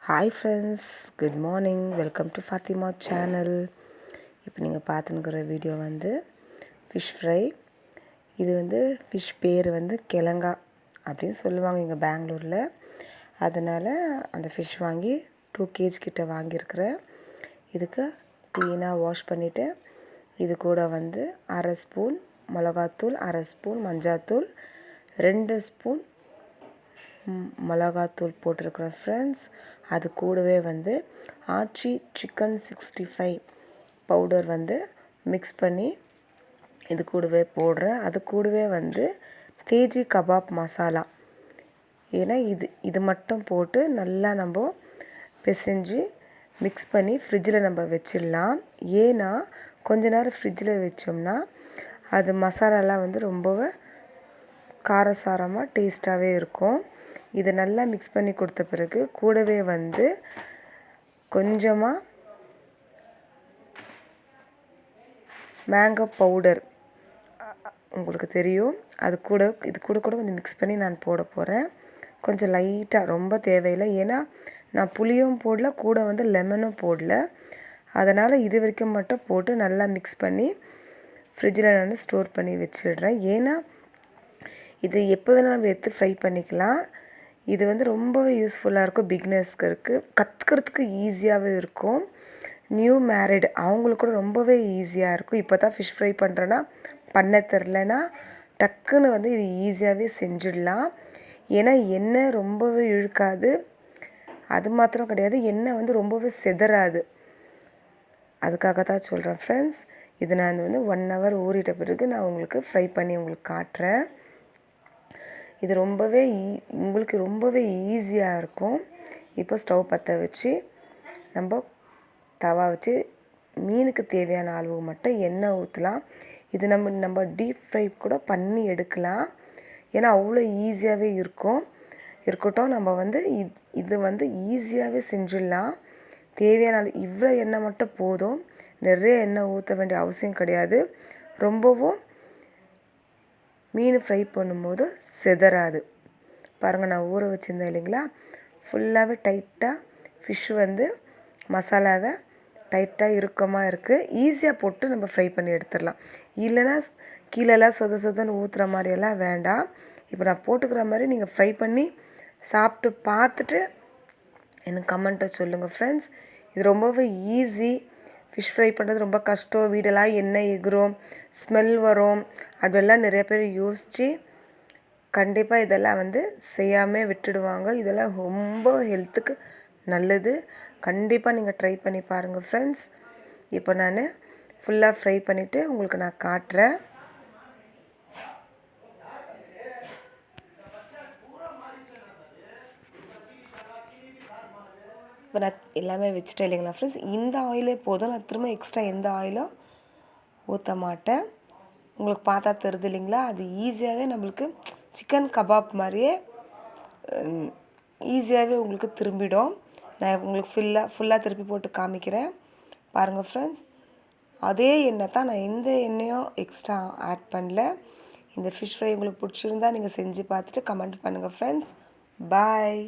Hi friends, good morning. Welcome to Fathima channel. இப்போ நீங்கள் பார்த்துன்னுக்கிற வீடியோ ஃபிஷ் ஃப்ரை. இது ஃபிஷ் பேர் கிழங்கா அப்படின்னு சொல்லுவாங்க இங்கே பெங்களூரில். அதனால் அந்த ஃபிஷ் வாங்கி 2 kg கிட்ட வாங்கியிருக்கிறேன். இதுக்கு க்ளீனாக வாஷ் பண்ணிவிட்டு இது கூட அரை ஸ்பூன் மிளகாத்தூள், அரை ஸ்பூன் மஞ்சாத்தூள், 2 ஸ்பூன் மிளகாத்தூள் போட்டிருக்கிறேன் ஃப்ரெண்ட்ஸ். அது கூடவே ஆச்சி சிக்கன் 65 பவுடர் மிக்ஸ் பண்ணி இது கூடவே போடுறேன். அது கூடவே தேஜி கபாப் மசாலா, ஏன்னா இது மட்டும் போட்டு நல்லா நம்ம பிசைஞ்சு மிக்ஸ் பண்ணி ஃப்ரிட்ஜில் நம்ம வச்சிடலாம். ஏன்னா கொஞ்ச நேரம் ஃப்ரிட்ஜில் வச்சோம்னா அது மசாலாலாம் ரொம்பவே காரசாரமாக டேஸ்ட்டாகவே இருக்கும். இதை நல்லா மிக்ஸ் பண்ணி கொடுத்த பிறகு கூடவே கொஞ்சமாக மேங்கோ பவுடர் உங்களுக்கு தெரியும், இது கூட கொஞ்சம் மிக்ஸ் பண்ணி நான் போட போகிறேன். கொஞ்சம் லைட்டாக, ரொம்ப தேவையில்லை. ஏன்னா நான் புளியும் போடல, கூட லெமனும் போடல. அதனால் இது வரைக்கும் மட்டும் போட்டு நல்லா மிக்ஸ் பண்ணி ஃப்ரிட்ஜில் நான் ஸ்டோர் பண்ணி வச்சிடுறேன். ஏன்னா இது எப்போ வேணால் நம்ம எடுத்து ஃப்ரை பண்ணிக்கலாம். இது ரொம்பவே யூஸ்ஃபுல்லாக இருக்கும். பிகினர்ஸ்க்கு கற்றுக்கிறதுக்கு ஈஸியாகவே இருக்கும். நியூ மேரிட் அவங்களுக்கு கூட ரொம்பவே ஈஸியாக இருக்கும். இப்போ தான் ஃபிஷ் ஃப்ரை பண்ணுறேன்னா பண்ண தெரிலனா டக்குன்னு இது ஈஸியாகவே செஞ்சிடலாம். ஏன்னா எண்ணெய் ரொம்பவே இழுக்காது. அது மாத்திரம் கிடையாது, எண்ணெய் ரொம்பவே செதறாது. அதுக்காக தான் சொல்கிறேன் ஃப்ரெண்ட்ஸ். இது நான் 1 hour ஊறிட்ட பிறகு நான் உங்களுக்கு ஃப்ரை பண்ணி உங்களுக்கு காட்டுறேன். இது உங்களுக்கு ரொம்பவே ஈஸியாக இருக்கும். இப்போ ஸ்டவ் பற்ற வச்சு நம்ம தவா வச்சு மீனுக்கு தேவையான அளவு மட்டும் எண்ணெய் ஊற்றலாம். இது நம்ம டீப் ஃப்ரை கூட பண்ணி எடுக்கலாம். ஏன்னா அவ்வளோ ஈஸியாகவே இருக்கட்டும். நம்ம இது ஈஸியாகவே செஞ்சிடலாம். தேவையான இவ்வளோ எண்ணெய் மட்டும் போதும். நிறைய எண்ணெய் ஊற்ற வேண்டிய அவசியம் கிடையாது. ரொம்பவும் மீன் ஃப்ரை பண்ணும்போது செதறாது. பாருங்கள், நான் ஊற வச்சுருந்தேன் இல்லைங்களா, ஃபுல்லாகவே டைட்டாக ஃபிஷ் மசாலாவை டைட்டாக இறுக்கமாக இருக்குது. ஈஸியாக போட்டு நம்ம ஃப்ரை பண்ணி எடுத்துடலாம். இல்லைன்னா கீழெல்லாம் சொதன்னு ஊற்றுற மாதிரியெல்லாம் வேண்டாம். இப்போ நான் போட்டுக்கிற மாதிரி நீங்கள் ஃப்ரை பண்ணி சாப்பிட்டு பார்த்துட்டு எனக்கு கமெண்ட்டை சொல்லுங்கள் ஃப்ரெண்ட்ஸ். இது ரொம்பவே ஈஸி. ஃபிஷ் ஃப்ரை பண்ணுறது ரொம்ப கஷ்டம், வீடெல்லாம் எண்ணெய் எகுரும், ஸ்மெல் வரும், அப்படியெல்லாம் நிறைய பேர் யோசித்து கண்டிப்பாக இதெல்லாம் செய்யாமல் விட்டுடுவாங்க. இதெல்லாம் ரொம்ப ஹெல்த்துக்கு நல்லது. கண்டிப்பாக நீங்கள் ட்ரை பண்ணி பாருங்கள் ஃப்ரெண்ட்ஸ். இப்போ நான் ஃபுல்லாக ஃப்ரை பண்ணிவிட்டு உங்களுக்கு நான் காட்டுறேன். இப்போ நான் எல்லாமே வச்சுட்டேன் இல்லைங்களா ஃப்ரெண்ட்ஸ். இந்த ஆயிலே போதும். நான் திரும்ப எக்ஸ்ட்ரா எந்த ஆயிலும் ஊற்ற மாட்டேன். உங்களுக்கு பார்த்தா தெரியுது இல்லைங்களா, அது ஈஸியாகவே நம்மளுக்கு சிக்கன் கபாப் மாதிரியே ஈஸியாகவே உங்களுக்கு திரும்பிடும். நான் உங்களுக்கு ஃபுல்லாக திருப்பி போட்டு காமிக்கிறேன் பாருங்கள் ஃப்ரெண்ட்ஸ். அதே எண்ணெய் தான், நான் எந்த எண்ணெயும் எக்ஸ்ட்ரா ஆட் பண்ணல. இந்த ஃபிஷ் ஃப்ரை உங்களுக்கு பிடிச்சிருந்தா நீங்கள் செஞ்சு பார்த்துட்டு கமெண்ட் பண்ணுங்கள் ஃப்ரெண்ட்ஸ். பாய்.